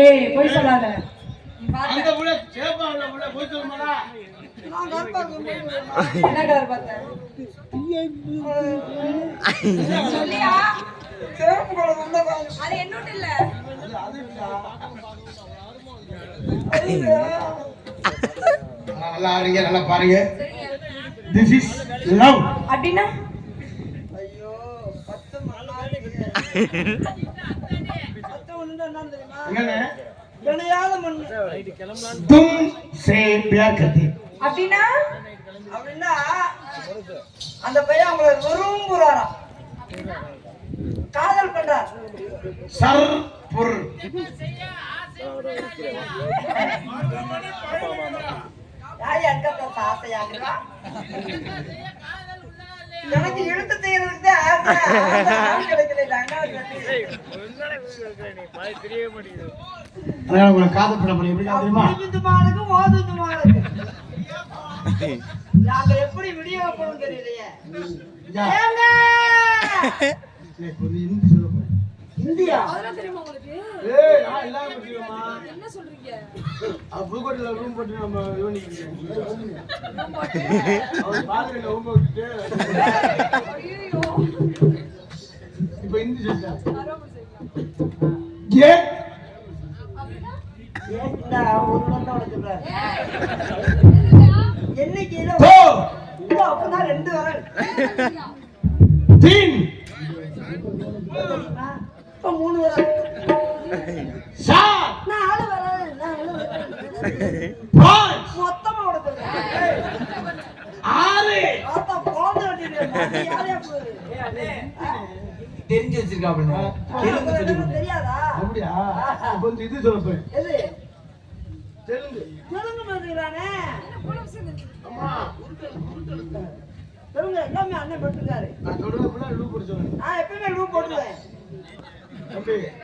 ஏய் போய் சொல்லாத. அந்த உள்ள சேப்பாவுல உள்ள போய் சொல்லுமாடா. நான் கரெக்ட்டா என்னடா பார்த்தா? சொல்லியா? சேப்பு கூட வந்த பாரு. அது என்னோட இல்ல. நல்லா ஆடுங்க, நல்லா பாருங்க. This is love. அப்படினா? ஐயோ 10 மண்ணாடுங்க. 10 ஒண்ணுன்னா என்ன தெரியுமா? என்னங்க? கணையாத மண்ணு. தும் சே பியார் கர்த்தி. அப்படினா? அப்படினா அந்த பையன் உங்களை விரும்புறாராம். காதல் பண்றார். சர் புர். யார் அக்கா ஆசையா இருக்கா? எனக்கு எழுத்து செய்யறதுக்கு ஆசை கிடைக்கல. உங்களுக்கு காதல் பண்ண முடியும் தெரியுமா? நாங்க எப்படி வீடியோ போகணும் தெரியலையே. இந்தியா அதெல்லாம் தெரியுமா உங்களுக்கு? ஏய் நான் இல்லாம தெரியுமா? என்ன சொல்றீங்க? புதுக்கோட்டையில ரூம் போட்டு நம்ம யோனிக்கிறோம். அவன் பாத்ரூம்ல ரூம் போட்டுட்டு ஐயோ இப்போ இந்தி சொல்றா. ஆரோம செய்யலாம். ஏ அப்படினா? ஏண்டா ஒரு மணி நேரம் சொல்றாரு. என்னைக்கில தோ ஓ அப்பதான் 2 வரல். तीन இப்போ 3 வரல். सात 4 வரல். 5 மொத்தமா ஓட சொல்றேன். 6 ஆத்தா போன் ஓடிடுறேன். யாரையா போகுது? தெரிஞ்சு வச்சிருக்காப்ல. தெலுங்கு சொல்லி தெரியாதா? அப்படியா அப்ப இது சொல்ல போய் எது? தெலுங்கு தெலுங்கு பேசுறானே. என்ன போல விஷயம் இருக்கு? அம்மா தெலுங்கு எல்லாமே அண்ணன் போட்டுருக்காரு. நான் சொல்றத ஃபுல்லா லூப் போட்டு சொல்றேன் நான் எப்பவுமே லூப் போட்டுருவேன். தம்பி